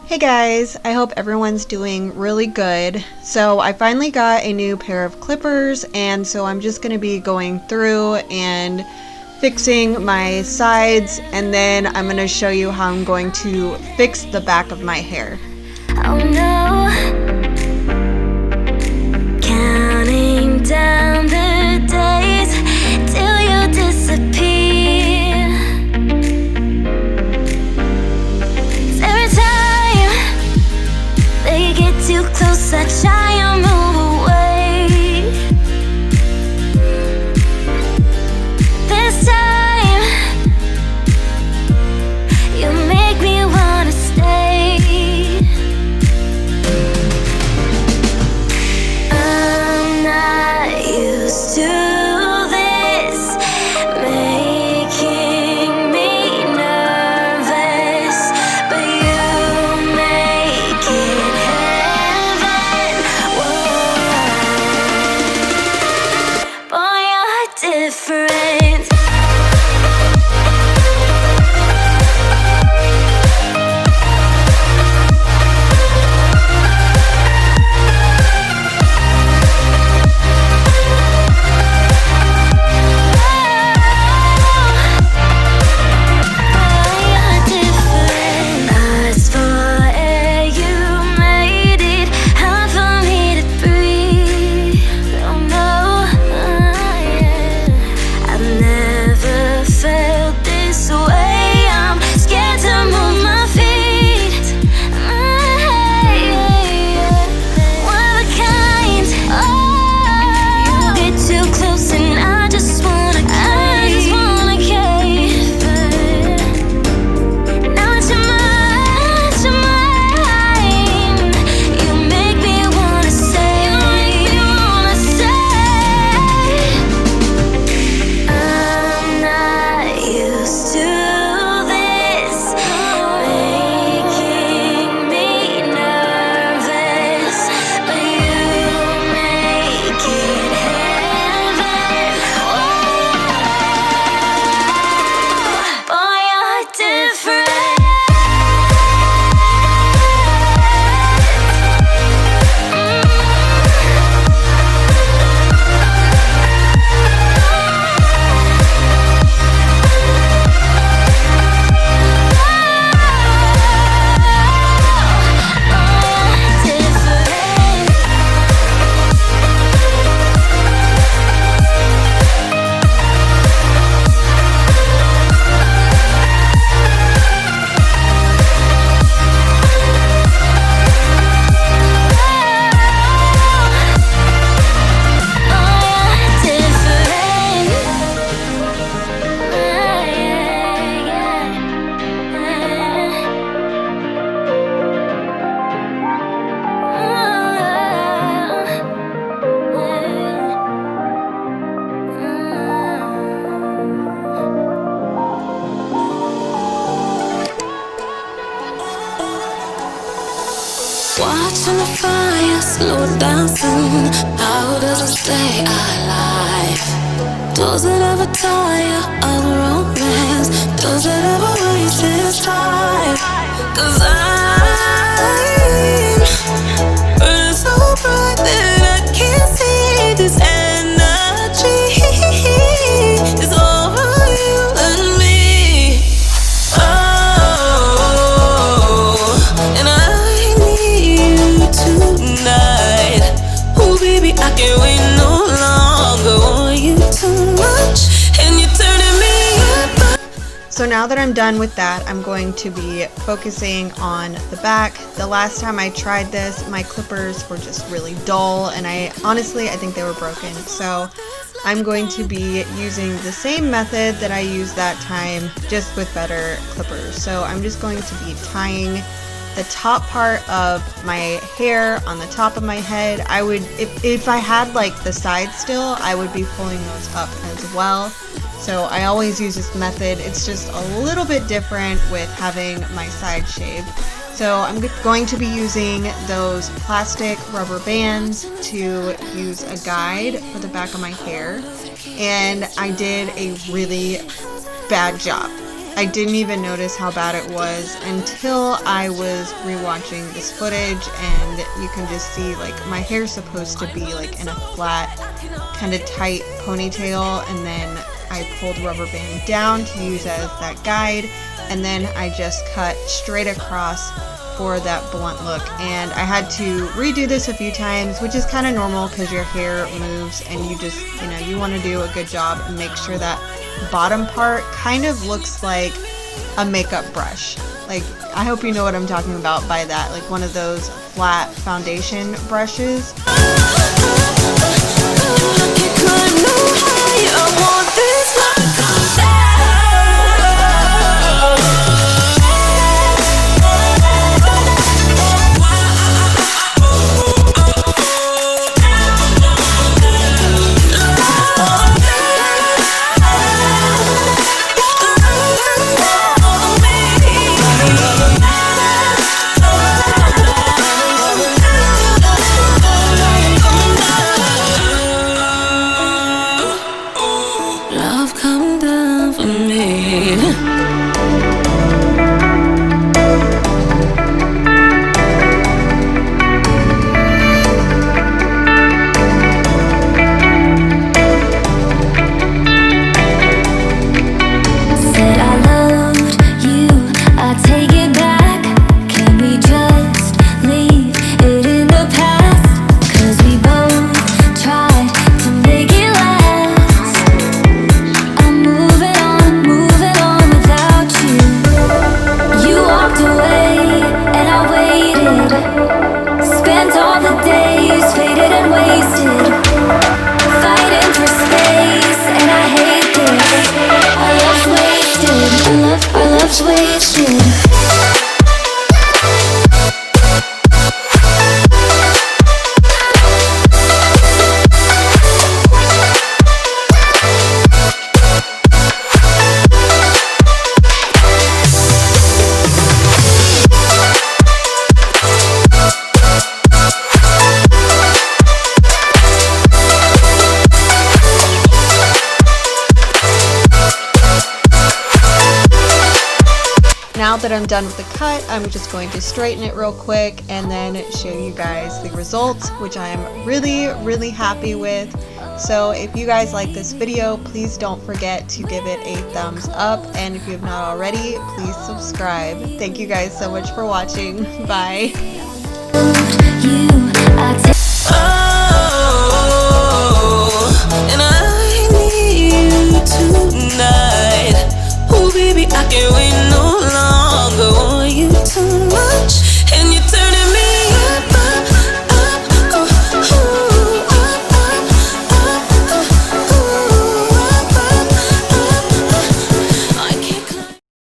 Hey guys, I hope everyone's doing really good. So I finally got a new pair of clippers, and so I'm just going to be going through and fixing my sides, and then I'm going to show you how I'm going to fix the back of my hair. Oh no, counting down the days till you disappear. Every time they get too close, I try and move away. This time you make me wanna stay. I'm not used to this, making me nervous, but you make it heaven. Whoa, boy, you're different. Watching the fire slow down soon. How does it stay alive? Does it ever tire of romance? Does it ever waste its time? 'Cause I'm burning so bright that I can't see this energy. It's over you and me. And I need you tonight. Oh baby, I can't wait no longer. Want you too much, and you're turning me up. So now that I'm done with that, I'm going to be focusing on the back. The last time I tried this, my clippers were just really dull, and I think they were broken. So I'm going to be using the same method that I used that time, just with better clippers. So I'm just going to be tying the top part of my hair on the top of my head. I would, if I had like the sides still, I would be pulling those up as well. So I always use this method. It's just a little bit different with having my side shaved. So I'm going to be using those plastic rubber bands to use a guide for the back of my hair. And I did a really bad job. I didn't even notice how bad it was until I was rewatching this footage, and you can just see like my hair's supposed to be like in a flat, kind of tight ponytail, and then I pulled rubber band down to use as that guide, and then I just cut straight across for that blunt look. And I had to redo this a few times, which is kind of normal because your hair moves and you just, you want to do a good job and make sure that bottom part kind of looks like a makeup brush. Like, I hope you know what I'm talking about by that, like one of those flat foundation brushes. Now that I'm done with the cut, I'm just going to straighten it real quick and then show you guys the results, which I am really happy with. So if you guys like this video, please don't forget to give it a thumbs up, and if you have not already, please subscribe. Thank you guys so much for watching. Bye. I can't wait.